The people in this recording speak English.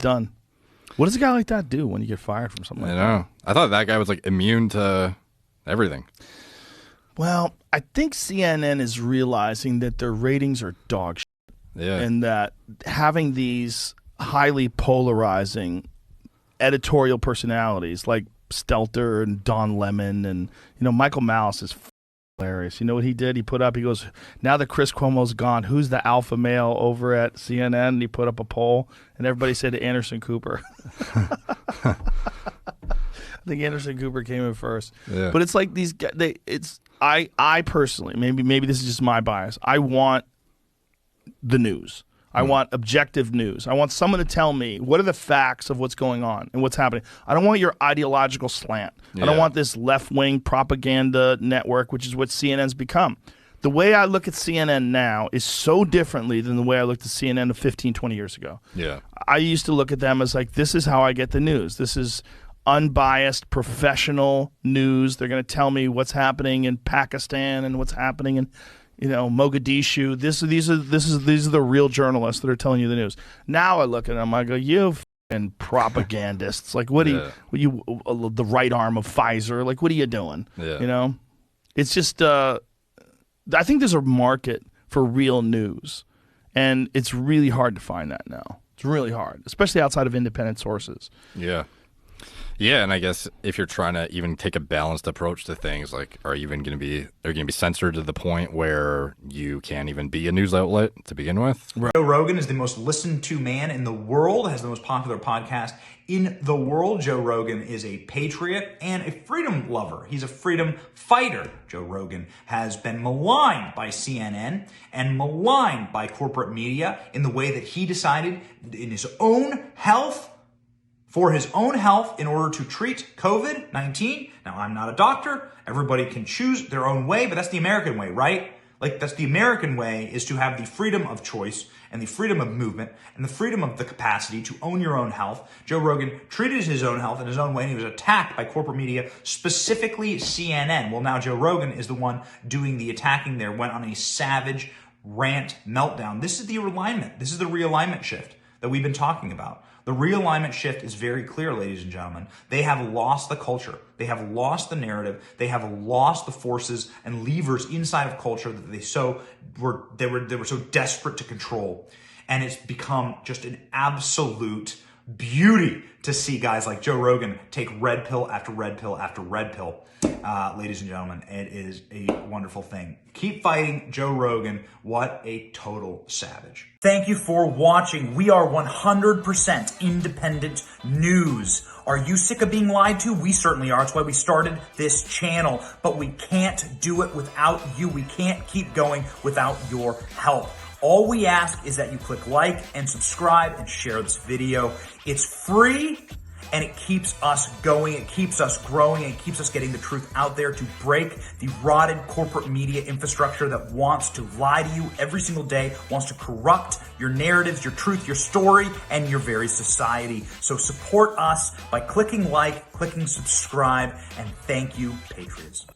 done. What does a guy like that do when you get fired from something like that? I know. I thought that guy was like immune to everything. Well, I think CNN is realizing that their ratings are dog shit. Yeah. And that having these highly polarizing editorial personalities like Stelter and Don Lemon and, Michael Malice is hilarious. You know what he did? He put up, he goes, now that Chris Cuomo's gone, who's the alpha male over at CNN? And he put up a poll, and everybody said Anderson Cooper. I think Anderson Cooper came in first. Yeah. But it's like these guys, I personally, maybe this is just my bias, I want the news. I want objective news. I want someone to tell me what are the facts of what's going on and what's happening. I don't want your ideological slant. I don't want this left-wing propaganda network, which is what CNN's become. The way I look at CNN now is so differently than the way I looked at CNN of 15, 20 years ago. Yeah. I used to look at them as like, this is how I get the news. This is unbiased, professional news. They're going to tell me what's happening in Pakistan and what's happening in Mogadishu. These are the real journalists that are telling you the news. Now I look at them, I go, you f***ing propagandists. Like, what are you, the right arm of Pfizer? Like, what are you doing? Yeah. It's just, I think there's a market for real news, and it's really hard to find that now. It's really hard, especially outside of independent sources. Yeah. Yeah, and I guess if you're trying to even take a balanced approach to things, like, are you even going to be censored to the point where you can't even be a news outlet to begin with? Joe Rogan is the most listened to man in the world, has the most popular podcast in the world. Joe Rogan is a patriot and a freedom lover. He's a freedom fighter. Joe Rogan has been maligned by CNN and maligned by corporate media in the way that he decided in his own health, for his own health, in order to treat COVID-19. Now, I'm not a doctor. Everybody can choose their own way, but that's the American way, right? Like, that's the American way, is to have the freedom of choice and the freedom of movement and the freedom of the capacity to own your own health. Joe Rogan treated his own health in his own way, and he was attacked by corporate media, specifically CNN. Well, now Joe Rogan is the one doing the attacking there, went on a savage rant meltdown. This is the realignment. This is the realignment shift that we've been talking about. The realignment shift is very clear, ladies and gentlemen. They have lost the culture. They have lost the narrative. They have lost the forces and levers inside of culture that they were so desperate to control. And it's become just an absolute beauty to see guys like Joe Rogan take red pill after red pill after red pill. Ladies and gentlemen, it is a wonderful thing. Keep fighting Joe Rogan. What a total savage. Thank you for watching. We are 100% independent news. Are you sick of being lied to? We certainly are. That's why we started this channel. But we can't do it without you. We can't keep going without your help. All we ask is that you click like and subscribe and share this video. It's free. And it keeps us going, it keeps us growing, it keeps us getting the truth out there to break the rotted corporate media infrastructure that wants to lie to you every single day, wants to corrupt your narratives, your truth, your story, and your very society. So support us by clicking like, clicking subscribe, and thank you, Patriots.